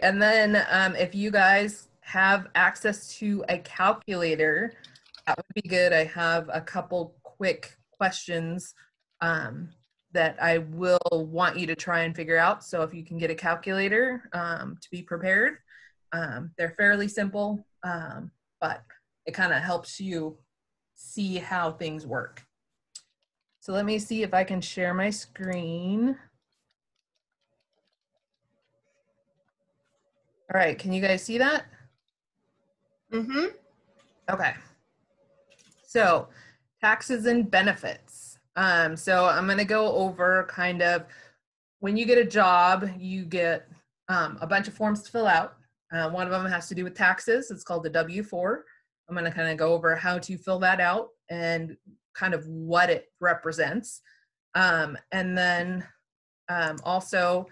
And then if you guys have access to a calculator, that would be good. I have a couple quick questions that I will want you to try and figure out. So if you can get a calculator to be prepared, they're fairly simple, but it kind of helps you see how things work. So let me see if I can share my screen. All right, can you guys see that? Mm-hmm. Okay. So taxes and benefits. So I'm going to go over kind of when you get a job, you get a bunch of forms to fill out. One of them has to do with taxes. It's called the W-4. I'm going to kind of go over how to fill that out and kind of what it represents. And then also,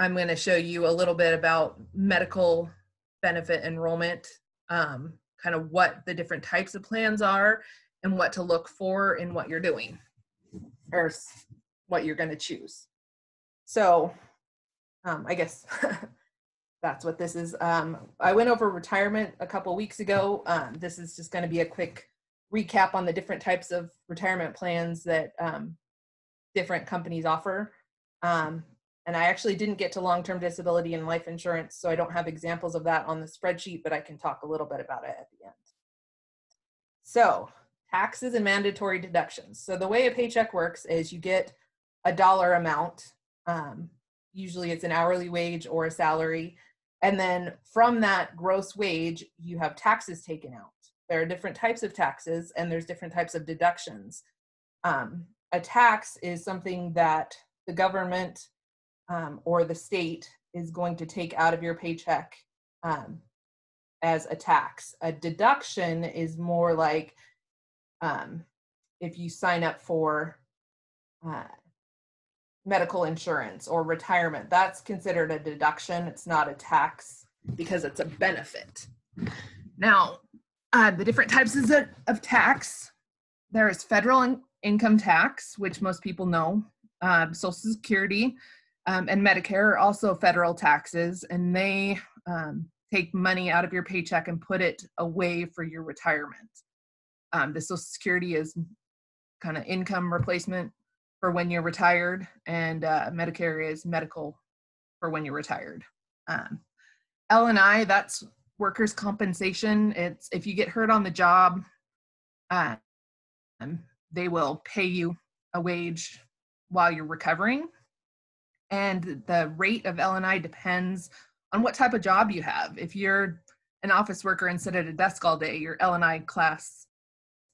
I'm going to show you a little bit about medical benefit enrollment, kind of what the different types of plans are and what to look for in what you're doing or what you're going to choose. So I guess that's what this is. I went over retirement a couple weeks ago. This is just going to be a quick recap on the different types of retirement plans that different companies offer. And I actually didn't get to long-term disability and life insurance, so I don't have examples of that on the spreadsheet, but I can talk a little bit about it at the end. So taxes and mandatory deductions. So the way a paycheck works is you get a dollar amount. Usually it's an hourly wage or a salary. And then from that gross wage, you have taxes taken out. There are different types of taxes and there's different types of deductions. A tax is something that the government or the state is going to take out of your paycheck as a tax. A deduction is more like if you sign up for medical insurance or retirement, that's considered a deduction. It's not a tax because it's a benefit. Now, the different types of tax, there is federal income tax, which most people know, Social Security, and Medicare are also federal taxes, and they take money out of your paycheck and put it away for your retirement. The Social Security is kind of income replacement for when you're retired, and Medicare is medical for when you're retired. L&I, that's workers' compensation. It's if you get hurt on the job, they will pay you a wage while you're recovering. And the rate of L&I depends on what type of job you have. If you're an office worker and sit at a desk all day, your L&I class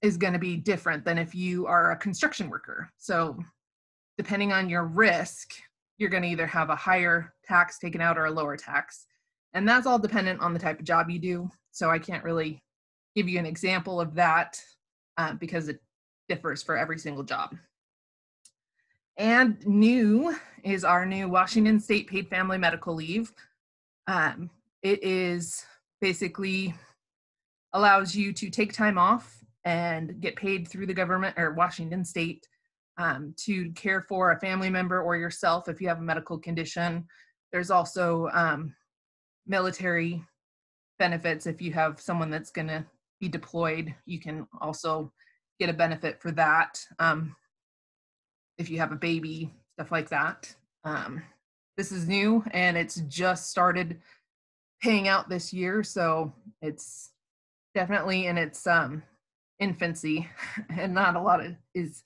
is going to be different than if you are a construction worker. So depending on your risk, you're going to either have a higher tax taken out or a lower tax. And that's all dependent on the type of job you do. So I can't really give you an example of that because it differs for every single job. And new is our new Washington State Paid Family Medical Leave. It is basically allows you to take time off and get paid through the government or Washington State to care for a family member or yourself if you have a medical condition. There's also military benefits. If you have someone that's going to be deployed, you can also get a benefit for that. If you have a baby, stuff like that. This is new and it's just started paying out this year, so it's definitely in its infancy and not a lot is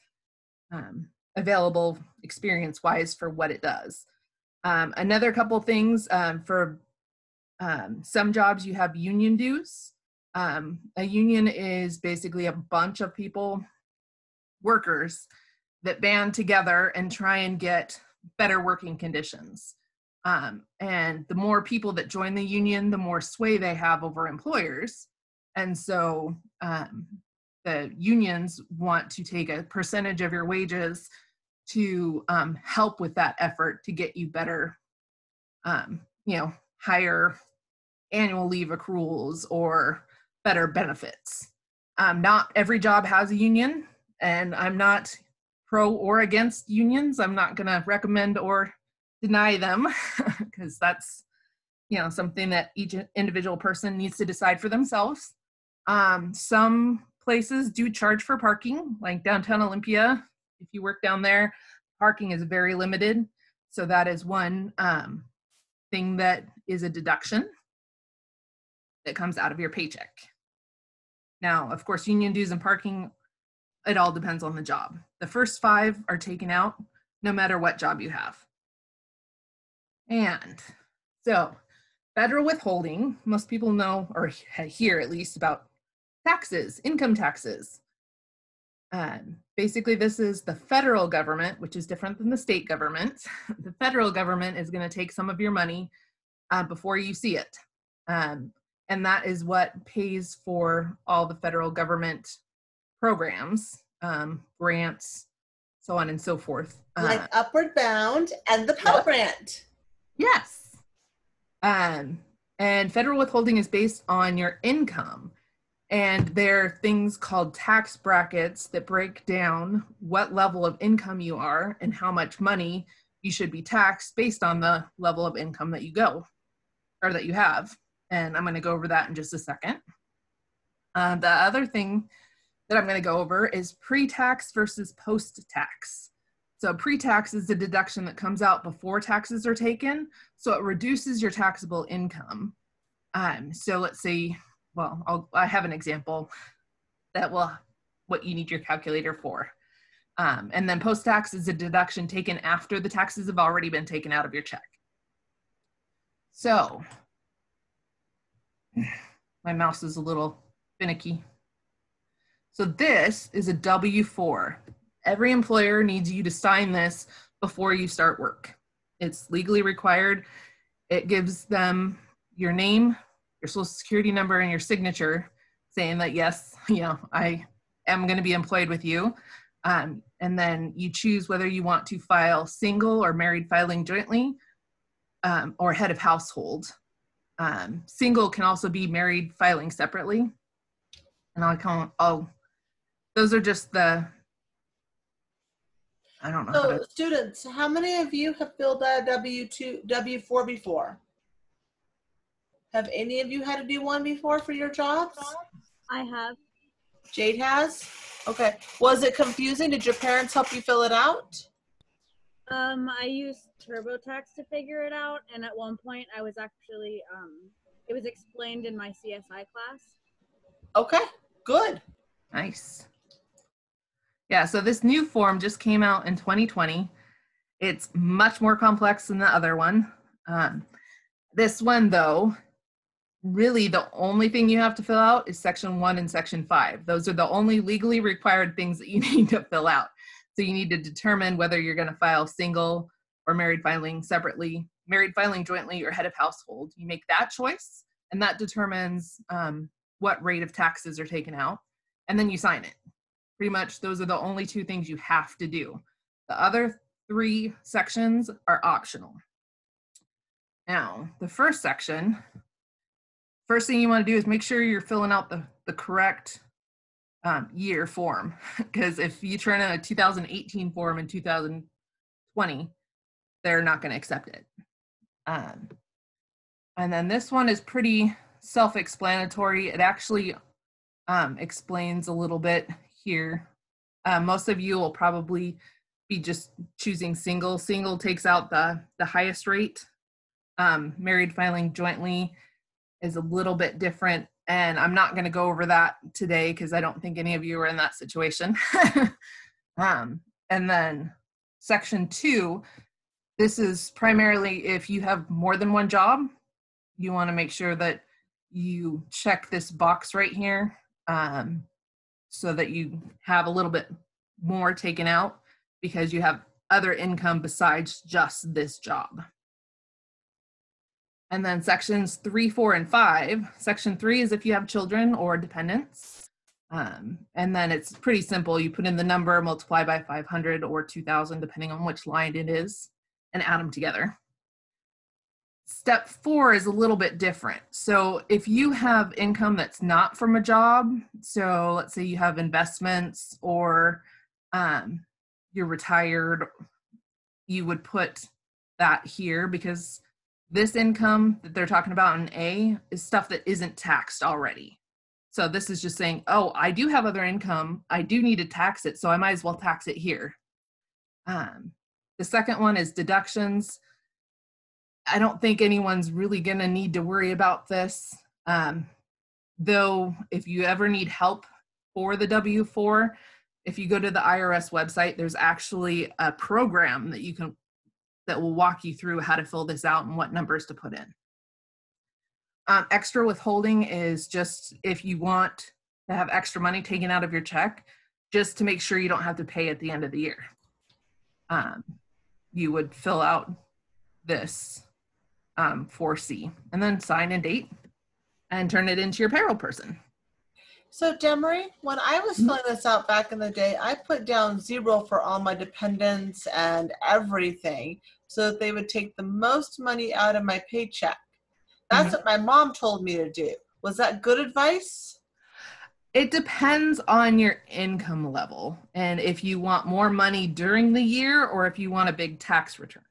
available experience-wise for what it does. Another couple things for some jobs you have union dues. A union is basically a bunch of people, workers, that band together and try and get better working conditions. And the more people that join the union, the more sway they have over employers. And so the unions want to take a percentage of your wages to help with that effort to get you better, higher annual leave accruals or better benefits. Not every job has a union, and I'm not pro or against unions. I'm not going to recommend or deny them because that's something that each individual person needs to decide for themselves. Some places do charge for parking, like downtown Olympia. If you work down there, parking is very limited. So that is one thing that is a deduction that comes out of your paycheck. Now, of course, union dues and parking, it all depends on the job. The first 5 are taken out no matter what job you have. And so federal withholding, most people know or hear at least about taxes, income taxes. Basically, this is the federal government, which is different than the state government. The federal government is going to take some of your money before you see it. And that is what pays for all the federal government programs, grants, so on and so forth. Like Upward Bound and the Pell Grant. Yes. And federal withholding is based on your income. And there are things called tax brackets that break down what level of income you are and how much money you should be taxed based on the level of income that you have. And I'm going to go over that in just a second. The other thing that I'm going to go over is pre-tax versus post-tax. So pre-tax is the deduction that comes out before taxes are taken. So it reduces your taxable income. So let's say, I have an example that what you need your calculator for. And then post-tax is a deduction taken after the taxes have already been taken out of your check. So my mouse is a little finicky. So this is a W-4. Every employer needs you to sign this before you start work. It's legally required. It gives them your name, your social security number, and your signature saying that, yes, I am going to be employed with you. And then you choose whether you want to file single or married filing jointly, or head of household. Single can also be married filing separately. And those are just I don't know. So students, how many of you have filled out a W-4 before? Have any of you had to do one before for your jobs? I have. Jade has? Okay. Was it confusing? Did your parents help you fill it out? I used TurboTax to figure it out, and at one point I was actually, it was explained in my CSI class. Okay, good. Nice. Yeah, so this new form just came out in 2020. It's much more complex than the other one. This one, though, really the only thing you have to fill out is Section 1 and Section 5. Those are the only legally required things that you need to fill out. So you need to determine whether you're going to file single or married filing separately, married filing jointly, or head of household. You make that choice, and that determines what rate of taxes are taken out, and then you sign it. Pretty much those are the only 2 things you have to do. The other 3 sections are optional. Now, the first section, first thing you want to do is make sure you're filling out the correct year form, because if you turn in a 2018 form in 2020, they're not going to accept it. And then this one is pretty self-explanatory. It actually explains a little bit here. Most of you will probably be just choosing single. Single takes out the highest rate. Married filing jointly is a little bit different, and I'm not going to go over that today because I don't think any of you are in that situation. And then Section 2, this is primarily if you have more than one job, you want to make sure that you check this box right here, so that you have a little bit more taken out because you have other income besides just this job. And then sections 3, 4, and 5. Section 3 is if you have children or dependents. And then it's pretty simple. You put in the number, multiply by 500 or 2,000, depending on which line it is, and add them together. Step 4 is a little bit different. So if you have income that's not from a job, so let's say you have investments or you're retired, you would put that here because This income that they're talking about in A is stuff that isn't taxed already. So this is just saying, oh, I do have other income. I do need to tax it, so I might as well tax it here. The second one is deductions. I don't think anyone's really going to need to worry about this. Though, if you ever need help for the W-4, if you go to the IRS website, there's actually a program that will walk you through how to fill this out and what numbers to put in. Extra withholding is just if you want to have extra money taken out of your check, just to make sure you don't have to pay at the end of the year. You would fill out this 4C and then sign and date and turn it into your payroll person. So Demry, when I was filling this out back in the day, I put down 0 for all my dependents and everything so that they would take the most money out of my paycheck. That's what my mom told me to do. Was that good advice? It depends on your income level and if you want more money during the year or if you want a big tax return.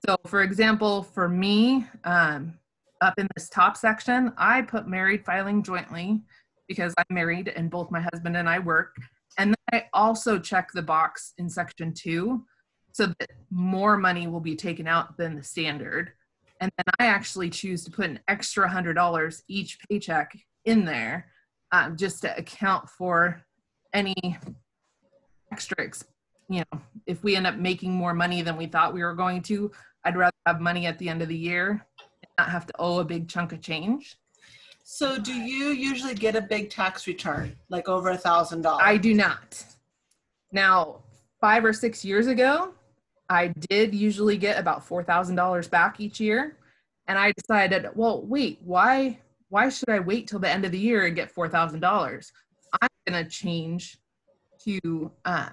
So for example, for me, up in this top section, I put married filing jointly because I'm married and both my husband and I work. And then I also check the box in section 2 so that more money will be taken out than the standard. And then I actually choose to put an extra $100 each paycheck in there just to account for any extra, if we end up making more money than we thought we were going to, I'd rather have money at the end of the year and not have to owe a big chunk of change. So do you usually get a big tax return, like over $1,000? I do not. Now, 5 or 6 years ago, I did usually get about $4,000 back each year. And I decided, well, wait, why should I wait till the end of the year and get $4,000? I'm going to change to, I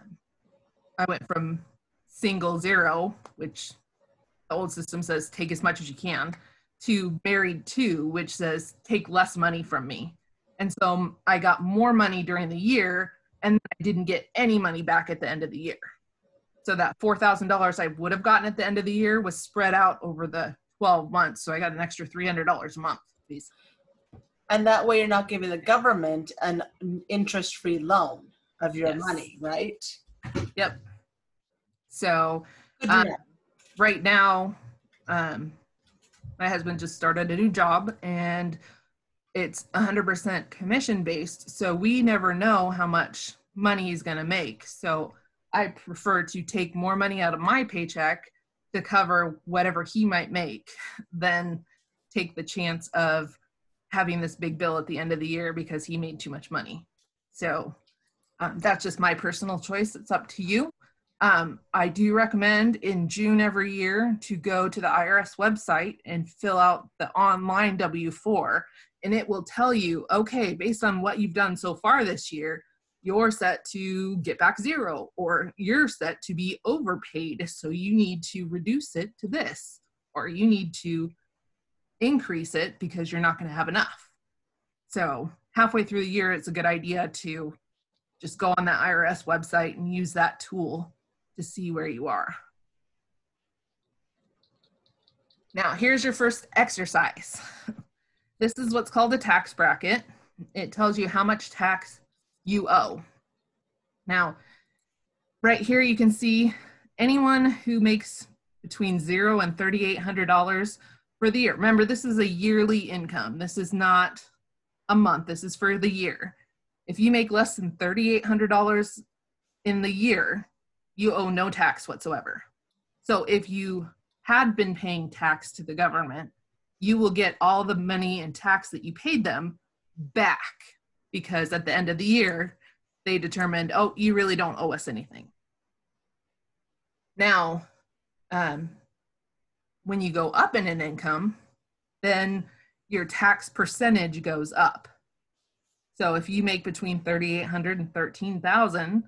went from single 0, which the old system says take as much as you can, to married 2, which says take less money from me. And so I got more money during the year and I didn't get any money back at the end of the year. So that $4,000 I would have gotten at the end of the year was spread out over the 12 months. So I got an extra $300 a month. Please. And that way you're not giving the government an interest-free loan of your money, right? Yep. So Good right now, my husband just started a new job and it's 100% commission based. So we never know how much money he's going to make. So I prefer to take more money out of my paycheck to cover whatever he might make than take the chance of having this big bill at the end of the year because he made too much money. So that's just my personal choice. It's up to you. I do recommend in June every year to go to the IRS website and fill out the online W-4, and it will tell you, okay, based on what you've done so far this year, you're set to get back 0, or you're set to be overpaid, so you need to reduce it to this, or you need to increase it because you're not going to have enough. So halfway through the year, it's a good idea to just go on the IRS website and use that tool to see where you are. Now, here's your first exercise. This is what's called a tax bracket. It tells you how much tax you owe. Now, right here you can see anyone who makes between $0 and $3,800 for the year. Remember, this is a yearly income. This is not a month. This is for the year. If you make less than $3,800 in the year, you owe no tax whatsoever. So if you had been paying tax to the government, you will get all the money and tax that you paid them back, because at the end of the year, they determined, oh, you really don't owe us anything. Now, when you go up in an income, then your tax percentage goes up. So if you make between $3,800 and $13,000,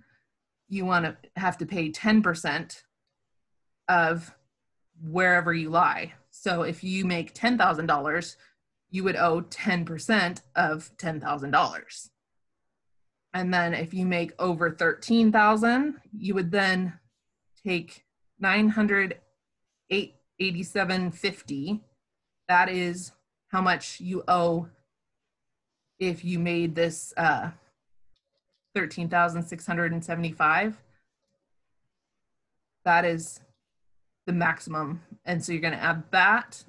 you want to have to pay 10% of wherever you lie. So if you make $10,000, you would owe 10% of $10,000. And then if you make over 13,000, you would then take $87.50. That is how much you owe if you made this $13,675. That is the maximum. And so you're going to add that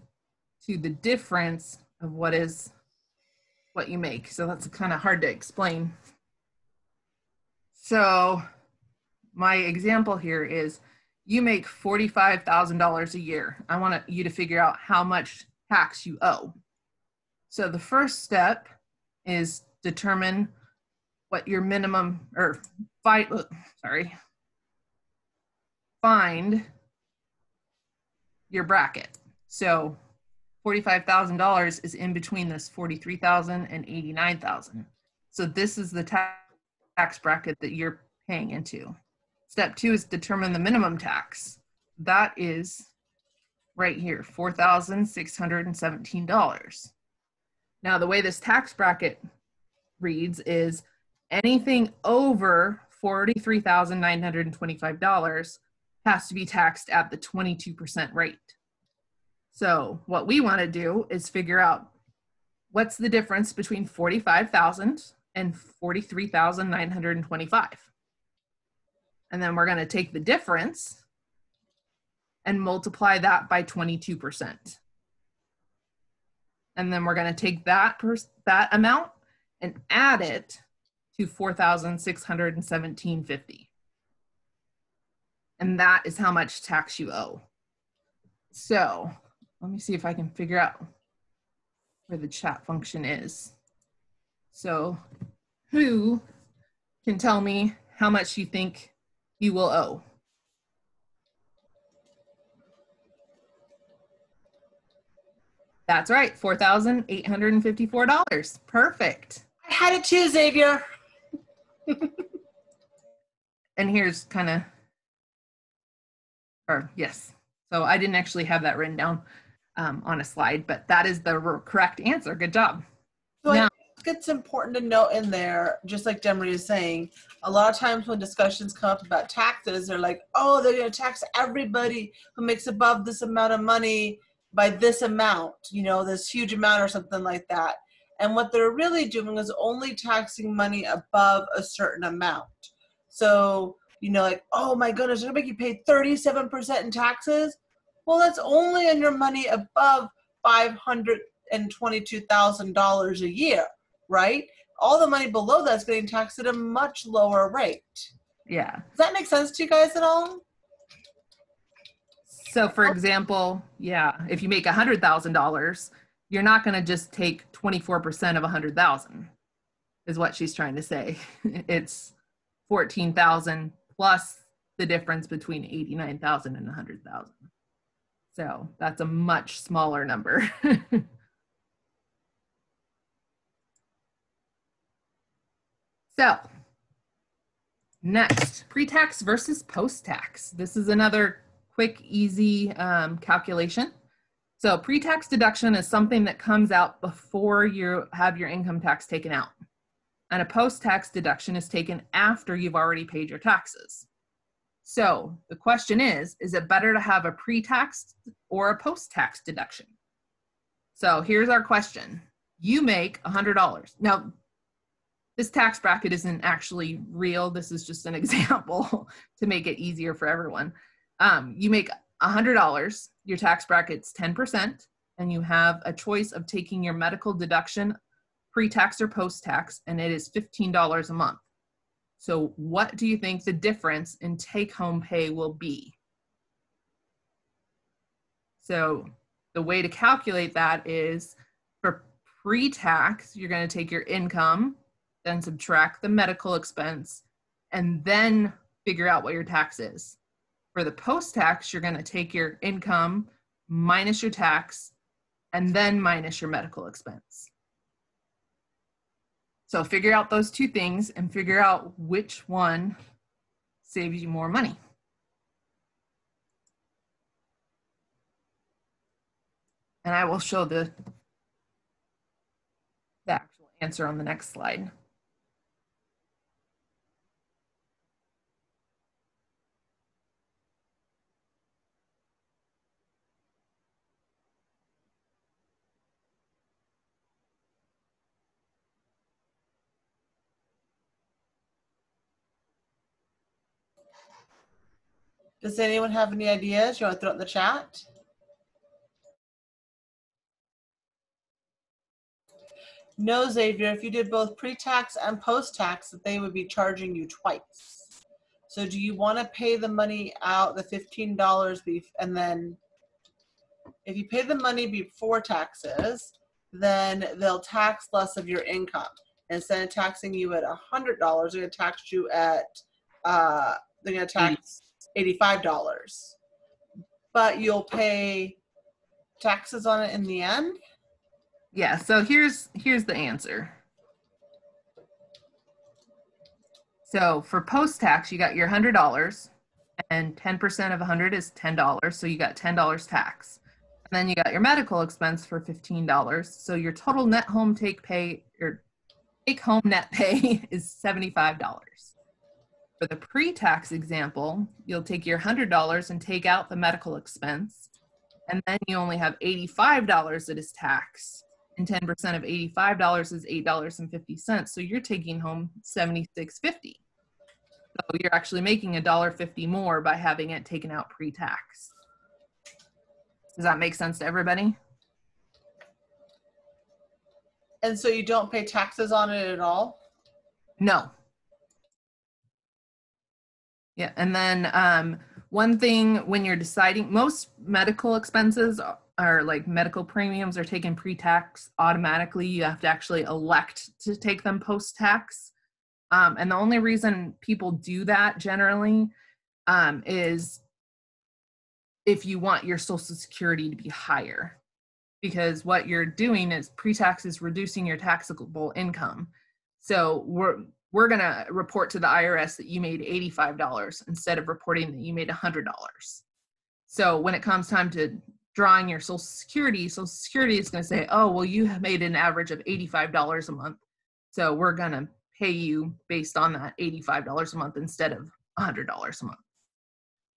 to the difference of what you make. So that's kind of hard to explain. So my example here is you make $45,000 a year. I want you to figure out how much tax you owe. So the first step is determine what your minimum, or find your bracket. So $45,000 is in between this $43,000 and $89,000. So this is the tax bracket that you're paying into. Step 2 is determine the minimum tax. That is right here, $4,617. Now, the way this tax bracket reads is anything over $43,925 has to be taxed at the 22% rate. So what we want to do is figure out what's the difference between $45,000 and $43,925. And then we're going to take the difference and multiply that by 22%. And then we're going to take that amount and add it to $4,617.50. And that is how much tax you owe. So let me see if I can figure out where the chat function is. So who can tell me how much you think you will owe? That's right, $4,854. Perfect. I had it too, Xavier. And here's kind of, yes. So I didn't actually have that written down on a slide, but that is the correct answer. Good job. So now, I think it's important to note in there, just like Demry is saying, a lot of times when discussions come up about taxes, they're like, oh, they're going to tax everybody who makes above this amount of money by this amount, you know, this huge amount or something like that. And what they're really doing is only taxing money above a certain amount. So, you know, like, oh my goodness, they're going to make you pay 37% in taxes. Well, that's only on your money above $522,000 a year, right? All the money below that's getting taxed at a much lower rate. Yeah. Does that make sense to you guys at all? So for example, yeah, if you make $100,000, you're not going to just take 24% of 100,000 is what she's trying to say. It's 14,000 plus the difference between 89,000 and 100,000. So that's a much smaller number. So next, pre-tax versus post-tax. This is another quick, easy calculation. So pre-tax deduction is something that comes out before you have your income tax taken out. And a post-tax deduction is taken after you've already paid your taxes. So the question is it better to have a pre-tax or a post-tax deduction? So here's our question. You make $100. Now, this tax bracket isn't actually real. This is just an example to make it easier for everyone. You make $100, your tax bracket's 10%, and you have a choice of taking your medical deduction pre-tax or post-tax, and it is $15 a month. So what do you think the difference in take-home pay will be? So the way to calculate that is for pre-tax, you're going to take your income, then subtract the medical expense, and then figure out what your tax is. For the post-tax, you're going to take your income minus your tax and then minus your medical expense. So figure out those two things and figure out which one saves you more money. And I will show the actual answer on the next slide. Does anyone have any ideas? You want to throw it in the chat? No, Xavier, if you did both pre-tax and post-tax, that they would be charging you twice. So do you want to pay the money out, the $15, and then if you pay the money before taxes, then they'll tax less of your income. Instead of taxing you at $100, they're going to tax you at, they're going to tax $85. But you'll pay taxes on it in the end? Yeah, so here's the answer. So for post-tax, you got your $100, and 10% of 100 is $10, so you got $10 tax. And then you got your medical expense for $15, so your total net home take-home net pay is $75. For the pre-tax example, you'll take your $100 and take out the medical expense, and then you only have $85 that is taxed, and 10% of $85 is $8.50. So you're taking home $76.50. So you're actually making $1.50 more by having it taken out pre-tax. Does that make sense to everybody? And so you don't pay taxes on it at all? No. Yeah, and then one thing when you're deciding, most medical expenses are like medical premiums are taken pre-tax automatically. You have to actually elect to take them post-tax. And the only reason people do that generally is if you want your Social Security to be higher. Because what you're doing is pre-tax is reducing your taxable income. So we're going to report to the IRS that you made $85 instead of reporting that you made $100. So when it comes time to drawing your Social Security is going to say, oh, well, you have made an average of $85 a month. So we're going to pay you based on that $85 a month instead of $100 a month.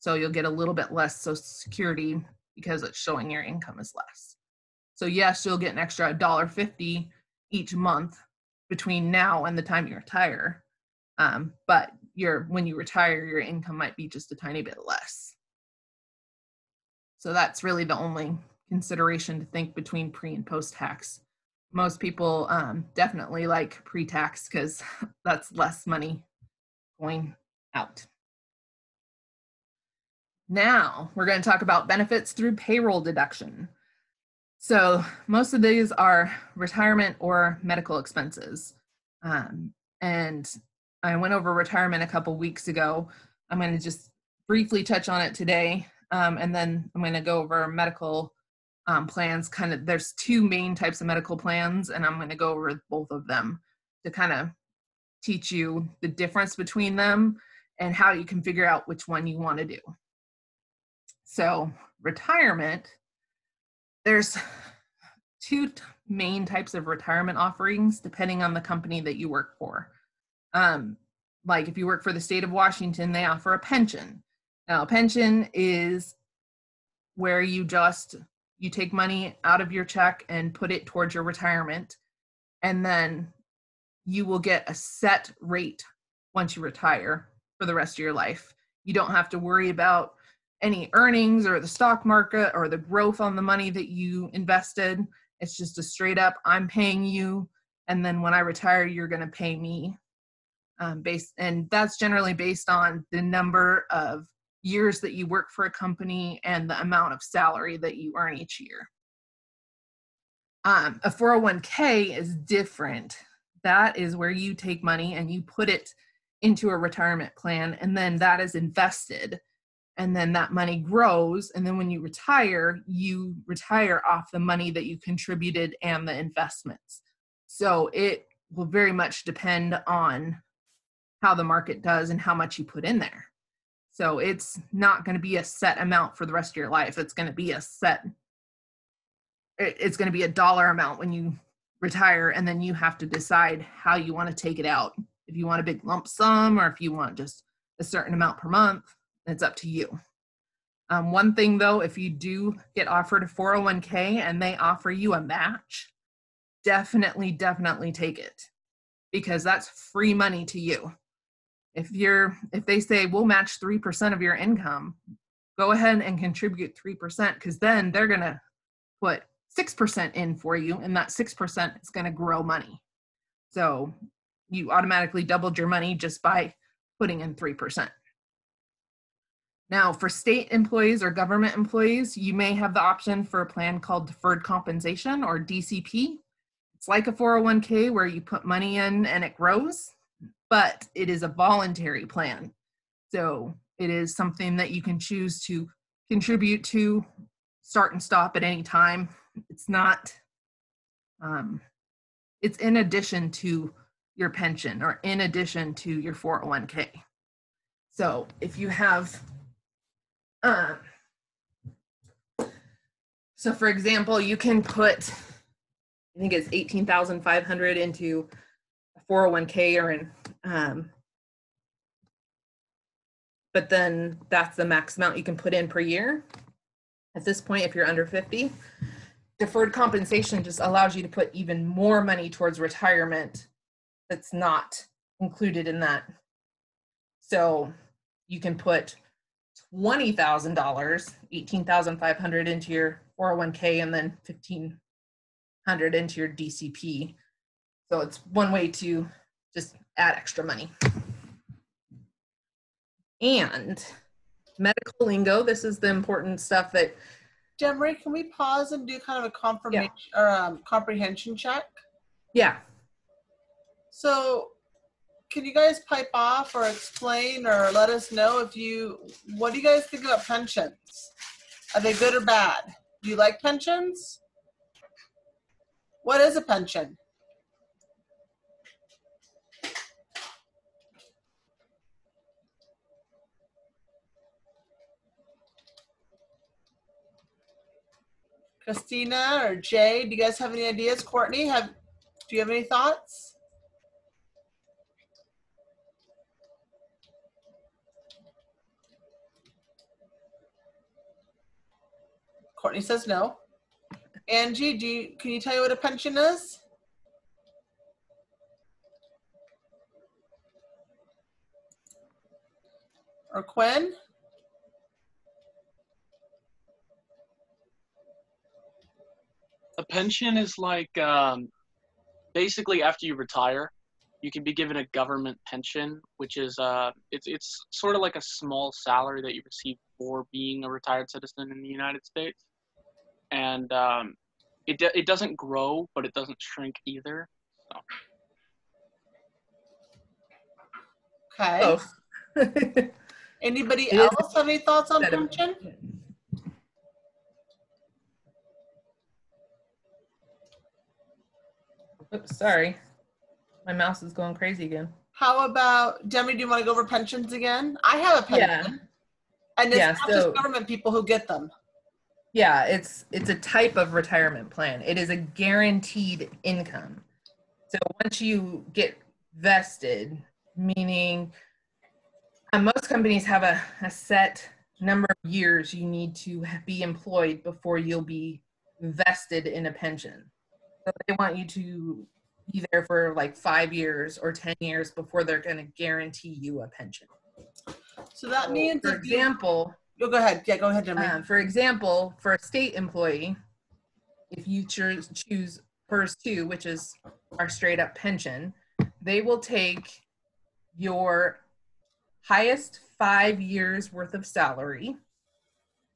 So you'll get a little bit less Social Security because it's showing your income is less. So yes, you'll get an extra $1.50 each month between now and the time you retire. But when you retire, your income might be just a tiny bit less. So that's really the only consideration to think between pre and post-tax. Most people definitely like pre-tax because that's less money going out. Now we're going to talk about benefits through payroll deduction. So most of these are retirement or medical expenses. And I went over retirement a couple weeks ago. I'm going to just briefly touch on it today. And then I'm going to go over medical plans. There's two main types of medical plans, and I'm going to go over both of them to kind of teach you the difference between them and how you can figure out which one you want to do. So retirement, there's two main types of retirement offerings depending on the company that you work for. Like if you work for the state of Washington, they offer a pension. Now, a pension is where you take money out of your check and put it towards your retirement, and then you will get a set rate once you retire for the rest of your life. You don't have to worry about any earnings or the stock market or the growth on the money that you invested. It's just a straight up, I'm paying you, and then when I retire, you're going to pay me. And that's generally based on the number of years that you work for a company and the amount of salary that you earn each year. A 401k is different. That is where you take money and you put it into a retirement plan, and then that is invested. And then that money grows, and then when you retire off the money that you contributed and the investments. So it will very much depend on how the market does and how much you put in there. So it's not going to be a set amount for the rest of your life. It's going to be it's going to be a dollar amount when you retire, and then you have to decide how you want to take it out. If you want a big lump sum or if you want just a certain amount per month, it's up to you. One thing though, if you do get offered a 401k and they offer you a match, definitely take it, because that's free money to you. If they say we'll match 3% of your income, go ahead and contribute 3%, because then they're going to put 6% in for you, and that 6% is going to grow money. So you automatically doubled your money just by putting in 3%. Now, for state employees or government employees, you may have the option for a plan called deferred compensation, or DCP. It's like a 401k where you put money in and it grows, but it is a voluntary plan. So it is something that you can choose to contribute to, start and stop at any time. It's not, it's in addition to your pension or in addition to your 401k. So if you have, so for example, you can put, I think it's 18,500 into a 401k or in, but then that's the max amount you can put in per year. At this point, if you're under 50, deferred compensation just allows you to put even more money towards retirement that's not included in that. So you can put $20,000, 18,500 into your 401k, and then 1,500 into your DCP. So it's one way to just add extra money. And medical lingo, this is the important stuff that. Demry, can we pause and do kind of a confirmation or comprehension check? Yeah. So can you guys pipe off or explain or let us know what do you guys think about pensions? Are they good or bad? Do you like pensions? What is a pension? Christina or Jay, do you guys have any ideas? Courtney, do you have any thoughts? Courtney says no. Angie, can you tell you what a pension is? Or Quinn? A pension is like basically after you retire, you can be given a government pension, which is it's sort of like a small salary that you receive for being a retired citizen in the United States, and it doesn't grow, but it doesn't shrink either. So. Okay. Oh. Anybody else have any thoughts on pension? Oops, sorry. My mouse is going crazy again. How about, Demi, do you want to go over pensions again? I have a pension. Yeah. And it's not just government people who get them. Yeah, it's a type of retirement plan. It is a guaranteed income. So once you get vested, meaning most companies have a set number of years you need to be employed before you'll be vested in a pension. So they want you to be there for like 5 years or 10 years before they're going to guarantee you a pension. So that means, for example, go ahead. Yeah, go ahead, Jimmy. For example, for a state employee, if you choose PERS 2, which is our straight up pension, they will take your highest 5 years worth of salary,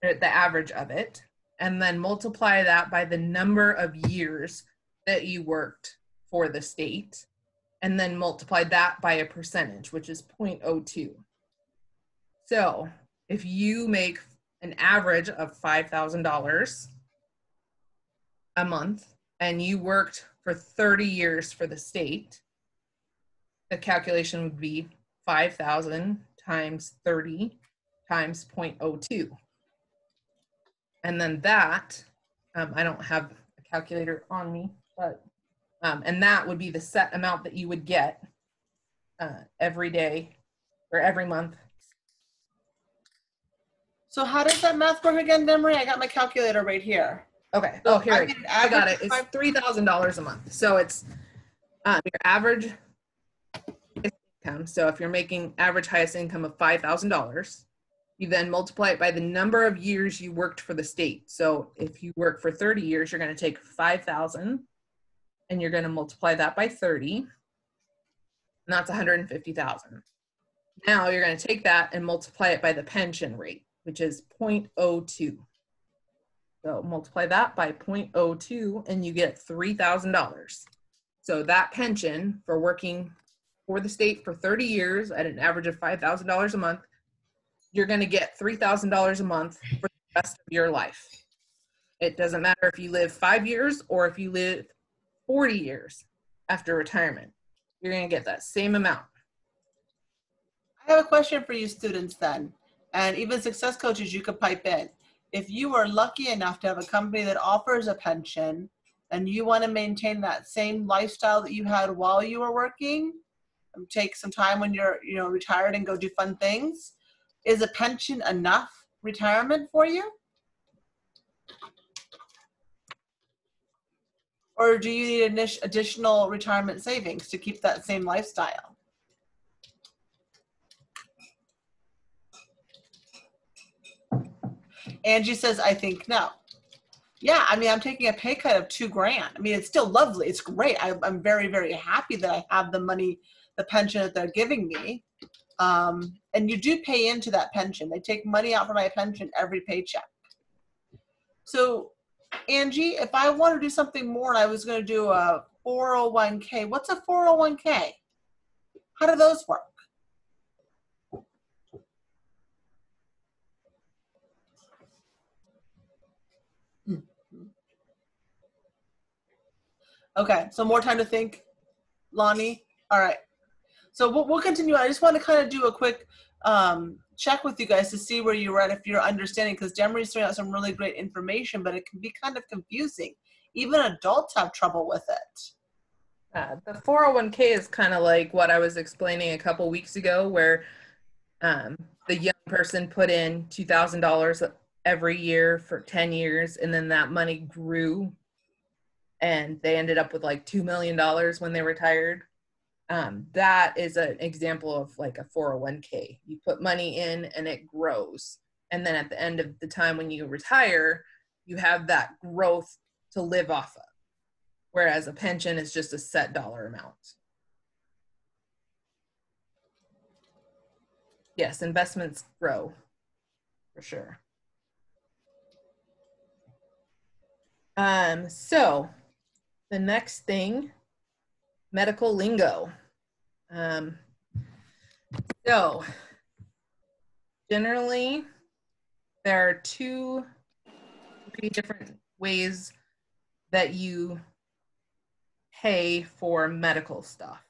the average of it, and then multiply that by the number of years that you worked for the state, and then multiply that by a percentage, which is 0.02. So if you make an average of $5,000 a month and you worked for 30 years for the state, the calculation would be 5,000 times 30 times 0.02. And then that, I don't have a calculator on me, but, and that would be the set amount that you would get every day or every month. So how does that math work again, Demry? I got my calculator right here. Okay. Oh, here I got it. It's $3,000 a month. So it's your average is income. So if you're making average highest income of $5,000, you then multiply it by the number of years you worked for the state. So if you work for 30 years, you're going to take 5,000 and you're going to multiply that by 30. And that's 150,000. Now you're going to take that and multiply it by the pension rate, which is 0.02. So multiply that by 0.02 and you get $3,000. So that pension for working for the state for 30 years at an average of $5,000 a month, you're going to get $3,000 a month for the rest of your life. It doesn't matter if you live 5 years or if you live 40 years after retirement. You're going to get that same amount. I have a question for you students then, and even success coaches, you could pipe in. If you are lucky enough to have a company that offers a pension and you want to maintain that same lifestyle that you had while you were working, take some time when you're retired and go do fun things, is a pension enough retirement for you? Or do you need additional retirement savings to keep that same lifestyle? Angie says, I think no. Yeah, I mean, I'm taking a pay cut of $2,000. I mean, it's still lovely. It's great. I'm very, very happy that I have the money, the pension that they're giving me. And you do pay into that pension. They take money out from my pension every paycheck. So, Angie, if I want to do something more and I was going to do a 401k, what's a 401k? How do those work? Okay, so more time to think, Lonnie. All right. So we'll continue. I just want to kind of do a quick check with you guys to see where you're at, if you're understanding, because Demry's throwing out some really great information, but it can be kind of confusing. Even adults have trouble with it. The 401k is kind of like what I was explaining a couple weeks ago, where the young person put in $2,000 every year for 10 years, and then that money grew, and they ended up with like $2 million when they retired. That is an example of like a 401k. You put money in and it grows. And then at the end of the time when you retire, you have that growth to live off of. Whereas a pension is just a set dollar amount. Yes, investments grow for sure. So the next thing, medical lingo. So generally there are 2-3 different ways that you pay for medical stuff.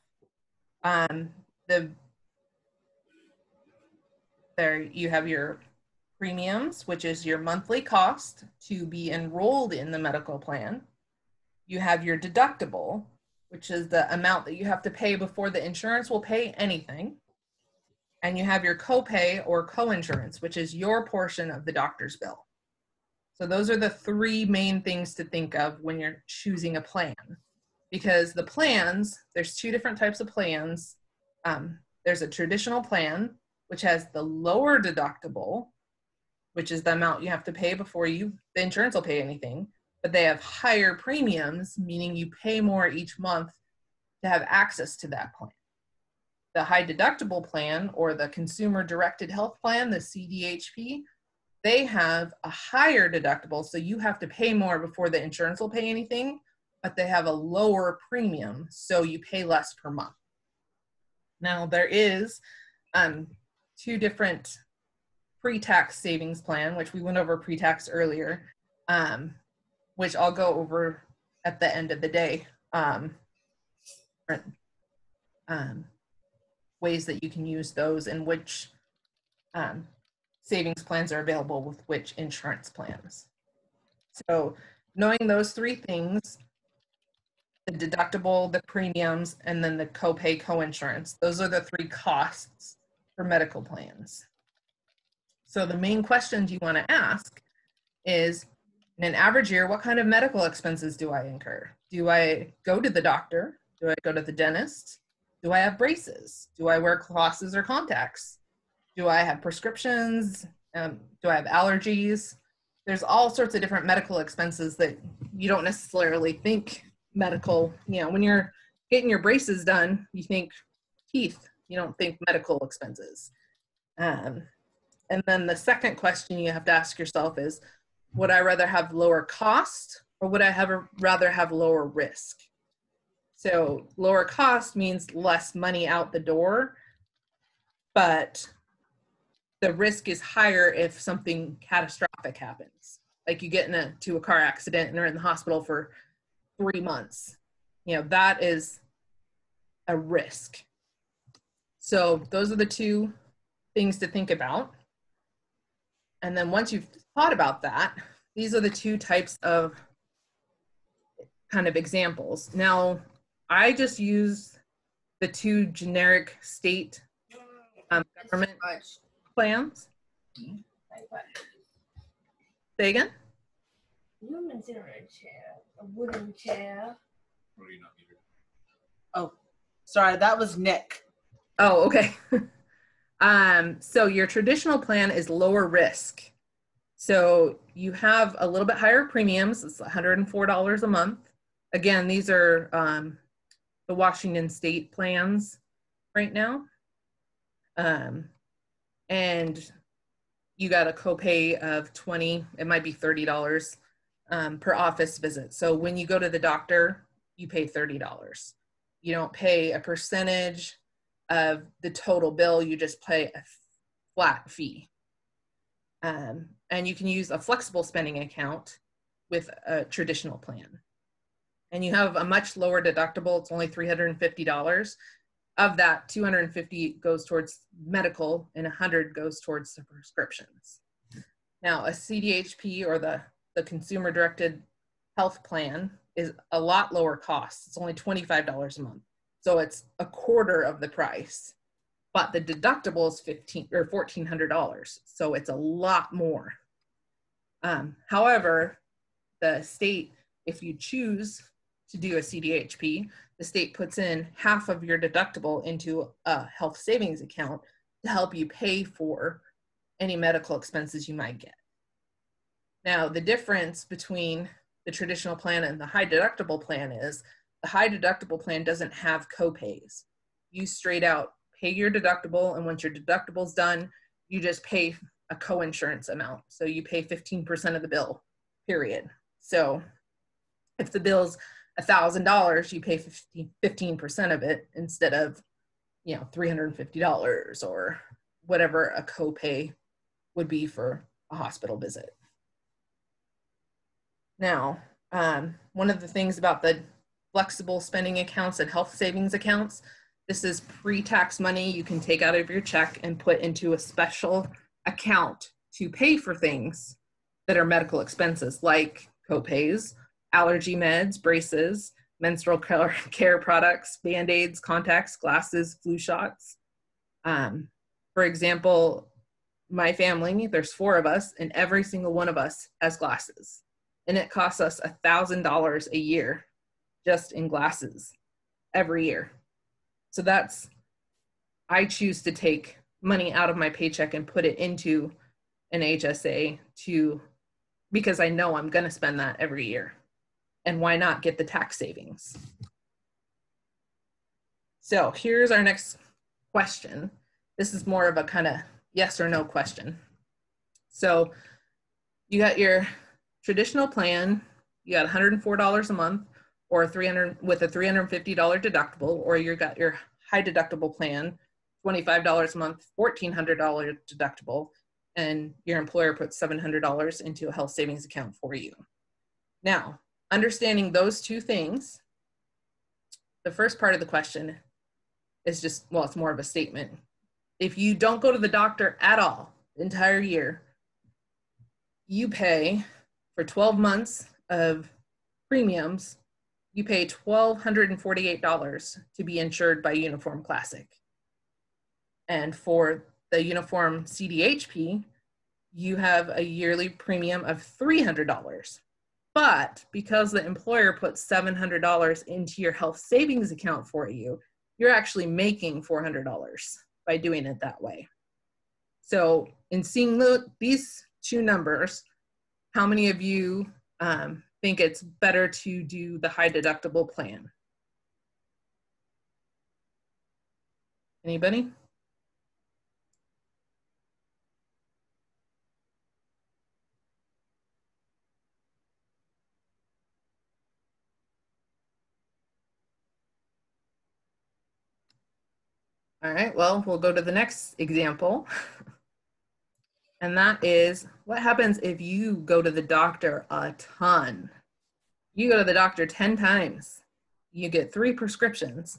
There you have your premiums, which is your monthly cost to be enrolled in the medical plan. You have your deductible, which is the amount that you have to pay before the insurance will pay anything. And you have your copay or co-insurance, which is your portion of the doctor's bill. So those are the 3 main things to think of when you're choosing a plan. Because the plans, there's 2 different types of plans. There's a traditional plan, which has the lower deductible, which is the amount you have to pay before the insurance will pay anything. But they have higher premiums, meaning you pay more each month to have access to that plan. The high deductible plan, or the consumer directed health plan, the CDHP, they have a higher deductible, so you have to pay more before the insurance will pay anything, but they have a lower premium, so you pay less per month. Now there is 2 different pre-tax savings plan, which we went over pre-tax earlier, which I'll go over at the end of the day. Ways that you can use those and which savings plans are available with which insurance plans. So knowing those 3 things, the deductible, the premiums, and then the copay co-insurance, those are the 3 costs for medical plans. So the main questions you want to ask is, in an average year, what kind of medical expenses do I incur? Do I go to the doctor? Do I go to the dentist? Do I have braces? Do I wear glasses or contacts? Do I have prescriptions? Do I have allergies? There's all sorts of different medical expenses that you don't necessarily think medical. You know, when you're getting your braces done, you think teeth. You don't think medical expenses. And then the second question you have to ask yourself is, would I rather have lower cost or would I rather have lower risk? So lower cost means less money out the door, but the risk is higher if something catastrophic happens. Like you get into a car accident and are in the hospital for 3 months. You know, that is a risk. So those are the two things to think about. And then once you've thought about that, these are the two types of kind of examples. Now, I just use the two generic state government plans. Say again? You consider a chair, a wooden chair. Oh, sorry, that was Nick. Oh, okay. So your traditional plan is lower risk. So you have a little bit higher premiums. It's $104 a month. Again, these are the Washington State plans right now. And you got a copay of $20, it might be $30 per office visit. So when you go to the doctor, you pay $30. You don't pay a percentage of the total bill, you just pay a flat fee. And you can use a flexible spending account with a traditional plan. And you have a much lower deductible, it's only $350. Of that, $250 goes towards medical and $100 goes towards the prescriptions. Now, a CDHP or the consumer directed health plan is a lot lower cost. It's only $25 a month. So it's a quarter of the price, but the deductible is $1,400. So it's a lot more. However, the state, if you choose to do a CDHP, the state puts in half of your deductible into a health savings account to help you pay for any medical expenses you might get. Now, the difference between the traditional plan and the high deductible plan is the high deductible plan doesn't have copays. You straight out pay your deductible, and once your deductible's done, you just pay a co-insurance amount. So you pay 15% of the bill, period. So if the bill's $1,000, you pay 15% of it instead of, you know, $350 or whatever a copay would be for a hospital visit. Now, one of the things about the flexible spending accounts and health savings accounts, this is pre-tax money you can take out of your check and put into a special account to pay for things that are medical expenses like copays, allergy meds, braces, menstrual care products, Band-Aids, contacts, glasses, flu shots. For example, my family, there's 4 of us, and every single one of us has glasses. And it costs us $1,000 a year just in glasses every year. So that's, I choose to take money out of my paycheck and put it into an HSA because I know I'm gonna spend that every year. And why not get the tax savings? So here's our next question. This is more of a kind of yes or no question. So you got your traditional plan, you got $104 a month or with a $350 deductible, or you got your high deductible plan, $25 a month, $1,400 deductible, and your employer puts $700 into a health savings account for you. Now, understanding those two things, the first part of the question is just, well, it's more of a statement. If you don't go to the doctor at all the entire year, you pay for 12 months of premiums, you pay $1,248 to be insured by Uniform Classic. And for the Uniform CDHP, you have a yearly premium of $300. But because the employer puts $700 into your health savings account for you, you're actually making $400 by doing it that way. So in seeing these two numbers, how many of you think it's better to do the high deductible plan? Anybody? All right, well, we'll go to the next example. And that is, what happens if you go to the doctor a ton? You go to the doctor 10 times. You get 3 prescriptions.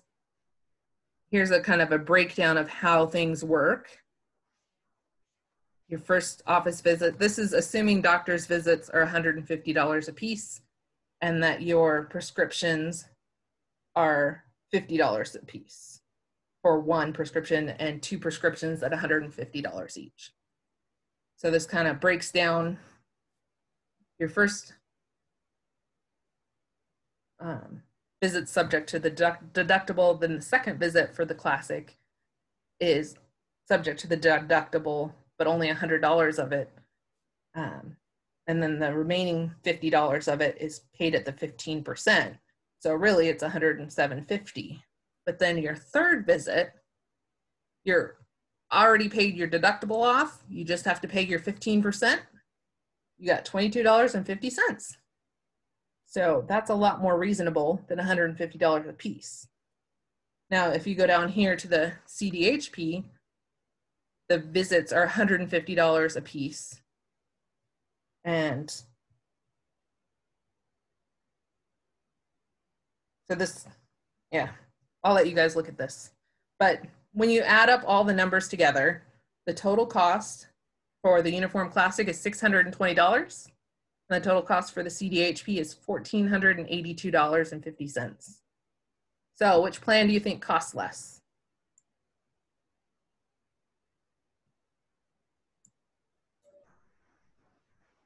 Here's a kind of a breakdown of how things work. Your first office visit, this is assuming doctor's visits are $150 a piece and that your prescriptions are $50 a piece for 1 prescription and 2 prescriptions at $150 each. So this kind of breaks down your first visit subject to the deductible, then the second visit for the classic is subject to the deductible, but only $100 of it. And then the remaining $50 of it is paid at the 15%. So really it's $107.50. But then your third visit, you're already paid your deductible off. You just have to pay your 15%. You got $22.50. So that's a lot more reasonable than $150 a piece. Now, if you go down here to the CDHP, the visits are $150 a piece. And so this, yeah, I'll let you guys look at this. But when you add up all the numbers together, the total cost for the Uniform Classic is $620. And the total cost for the CDHP is $1,482.50. So which plan do you think costs less?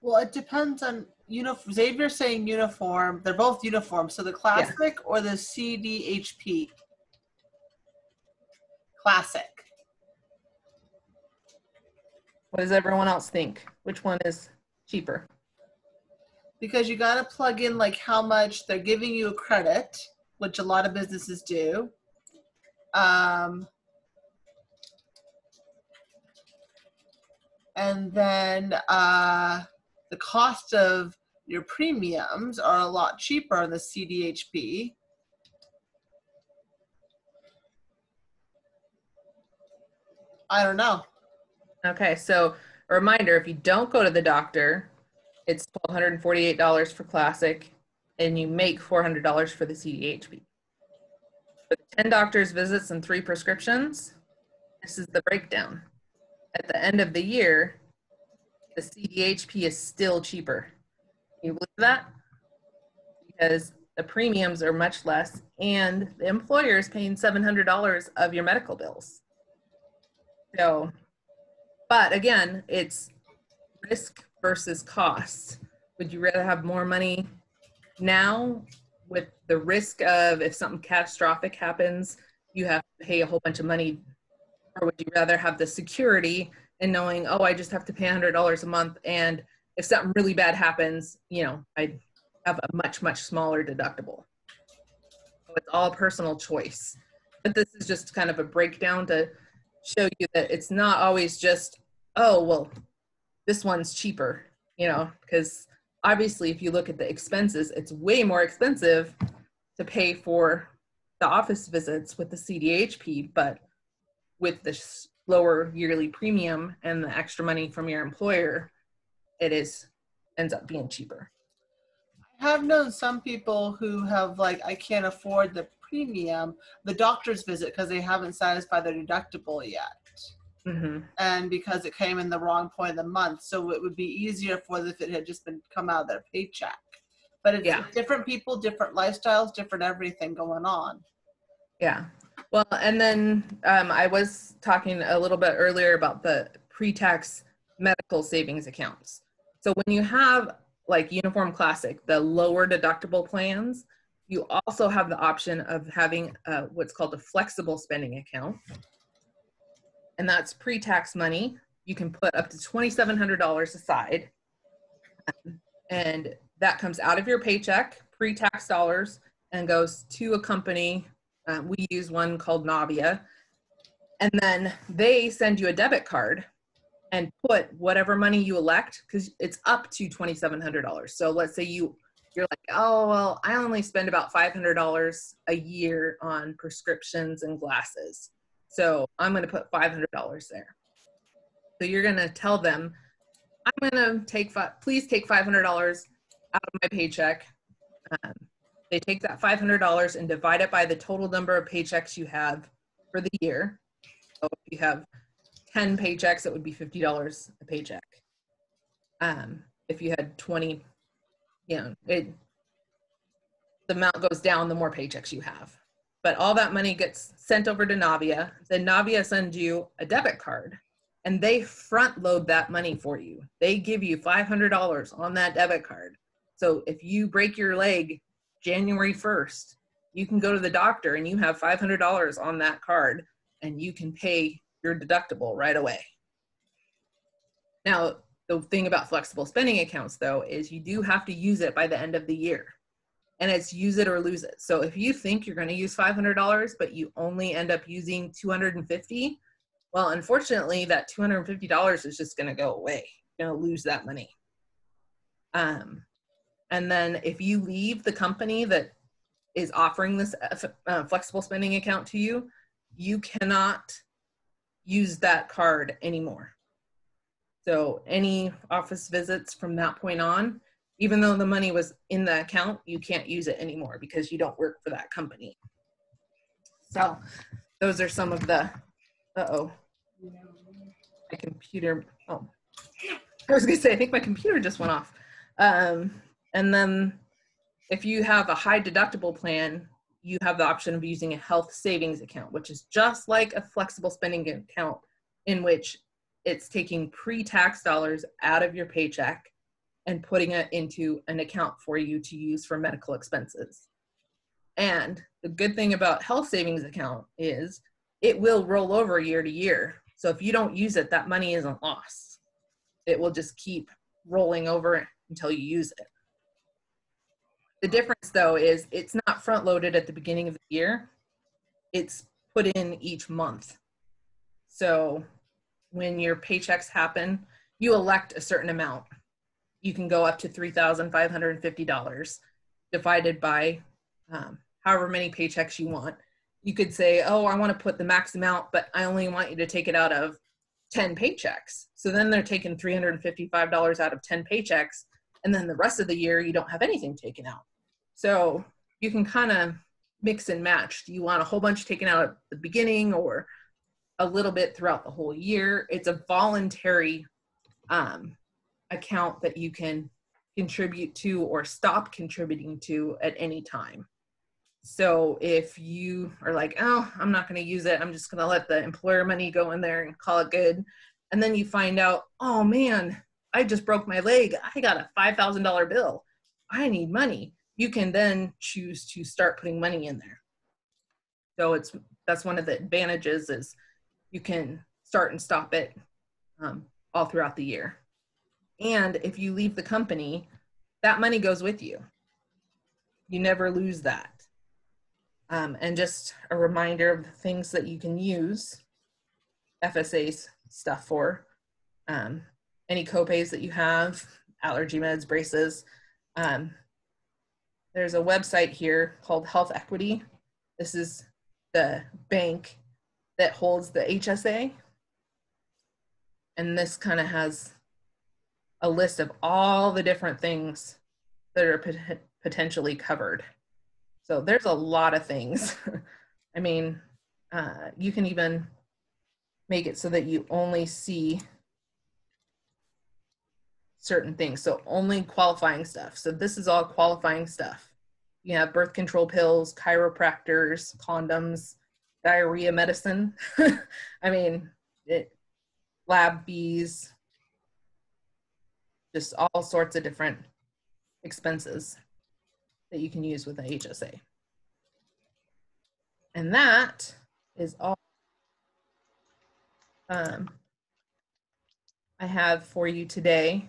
Well, it depends on Xavier's saying uniform. They're both uniform. So the classic or the CDHP? Classic. What does everyone else think? Which one is cheaper? Because you got to plug in like how much they're giving you a credit, which a lot of businesses do. And then the cost of your premiums are a lot cheaper on the CDHP. I don't know. Okay, so a reminder, if you don't go to the doctor, it's $1,248 for Classic, and you make $400 for the CDHP. For the 10 doctor's visits and 3 prescriptions, this is the breakdown. At the end of the year, the CDHP is still cheaper. Can you believe that? Because the premiums are much less, and the employer is paying $700 of your medical bills. So, but again, it's risk versus cost. Would you rather have more money now with the risk of if something catastrophic happens, you have to pay a whole bunch of money, or would you rather have the security and knowing, oh, I just have to pay $100 a month, and if something really bad happens, you know, I have a much, much smaller deductible. So it's all personal choice. But this is just kind of a breakdown to show you that it's not always just, oh, well, this one's cheaper, you know, because obviously if you look at the expenses, it's way more expensive to pay for the office visits with the CDHP, but with the lower yearly premium and the extra money from your employer, it ends up being cheaper. I have known some people who have like, I can't afford the premium, the doctor's visit, because they haven't satisfied their deductible yet. Mm-hmm. And because it came in the wrong point of the month. So it would be easier for them if it had just been come out of their paycheck. But it's different people, different lifestyles, different everything going on. Yeah. Well, and then I was talking a little bit earlier about the Pretax medical savings accounts. So when you have like Uniform Classic, the lower deductible plans, You also have the option of having what's called a flexible spending account. And that's pre-tax money. You can put up to $2,700 aside. And that comes out of your paycheck, pre-tax dollars, and goes to a company. We use one called Navia. And then they send you a debit card and put whatever money you elect, because it's up to $2,700. So let's say you're like, oh, well, I only spend about $500 a year on prescriptions and glasses. So I'm going to put $500 there. So you're going to tell them, I'm going to please take $500 out of my paycheck. They take that $500 and divide it by the total number of paychecks you have for the year. So if you have 10 paychecks, it would be $50 a paycheck. If you had 20, the amount goes down the more paychecks you have. But all that money gets sent over to Navia. Then Navia sends you a debit card, and they front load that money for you. They give you $500 on that debit card. So if you break your leg January 1st, you can go to the doctor and you have $500 on that card, and you can pay your deductible right away. Now, the thing about flexible spending accounts, though, is you do have to use it by the end of the year. And it's use it or lose it. So if you think you're going to use $500, but you only end up using $250, well, unfortunately, that $250 is just going to go away. You're going to lose that money. And then if you leave the company that is offering this flexible spending account to you, you cannot use that card anymore. So any office visits from that point on, even though the money was in the account, you can't use it anymore because you don't work for that company. So those are some of the, my computer, I was gonna say, I think my computer just went off. And then if you have a high deductible plan, you have the option of using a health savings account, which is just like a flexible spending account, in which it's taking pre-tax dollars out of your paycheck and putting it into an account for you to use for medical expenses. And the good thing about health savings account is it will roll over year to year. So if you don't use it, that money isn't lost. It will just keep rolling over until you use it. The difference, though, is it's not front loaded at the beginning of the year. It's put in each month. So when your paychecks happen, you elect a certain amount. You can go up to $3,550 divided by however many paychecks you want. You could say, oh, I want to put the max amount, but I only want you to take it out of 10 paychecks. So then they're taking $355 out of 10 paychecks, and then the rest of the year you don't have anything taken out. So you can kind of mix and match. Do you want a whole bunch taken out at the beginning or a little bit throughout the whole year? It's a voluntary account that you can contribute to or stop contributing to at any time. So if you are like, oh, I'm not going to use it, I'm just going to let the employer money go in there and call it good, and then you find out, oh man, I just broke my leg, I got a $5,000 bill, I need money, you can then choose to start putting money in there. So that's one of the advantages, is you can start and stop it all throughout the year. And if you leave the company, that money goes with you. You never lose that. And just a reminder of the things that you can use FSA stuff for. Any copays that you have, allergy meds, braces. There's a website here called Health Equity. This is the bank that holds the HSA. And this kind of has a list of all the different things that are potentially covered. So there's a lot of things. I mean, you can even make it so that you only see certain things. So only qualifying stuff. So this is all qualifying stuff. You have birth control pills, chiropractors, condoms, diarrhea medicine. I mean, lab fees, just all sorts of different expenses. that you can use with an HSA. And that is all I have for you today.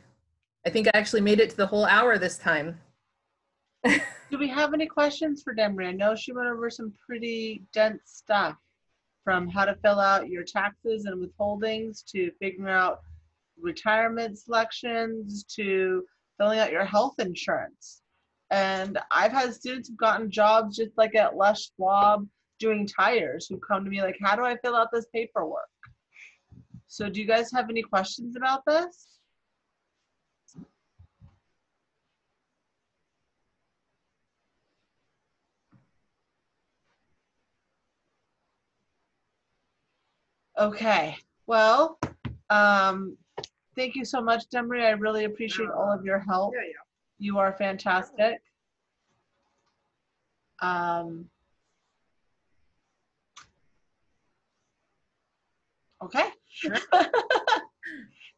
I think I actually made it to the whole hour this time. Do we have any questions for Demry? I know she went over some pretty dense stuff, from how to fill out your taxes and withholdings to figuring out retirement selections to filling out your health insurance. And I've had students who've gotten jobs just like at Les Schwab doing tires who come to me like, how do I fill out this paperwork? So do you guys have any questions about this? Okay, well, thank you so much, Demry. I really appreciate all of your help. You are fantastic. Okay. Sure.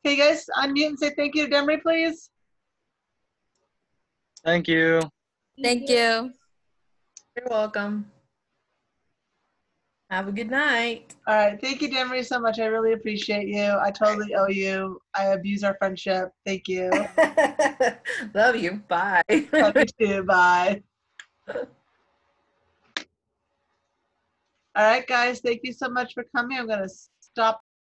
Okay, guys, unmute and say thank you to Demry, please. Thank you. Thank you. You're welcome. Have a good night. All right, thank you, Demry, so much. I really appreciate you. I totally owe you. I abuse our friendship. Thank you. Love you. Bye. Love you too. Bye. All right, guys, thank you so much for coming. I'm going to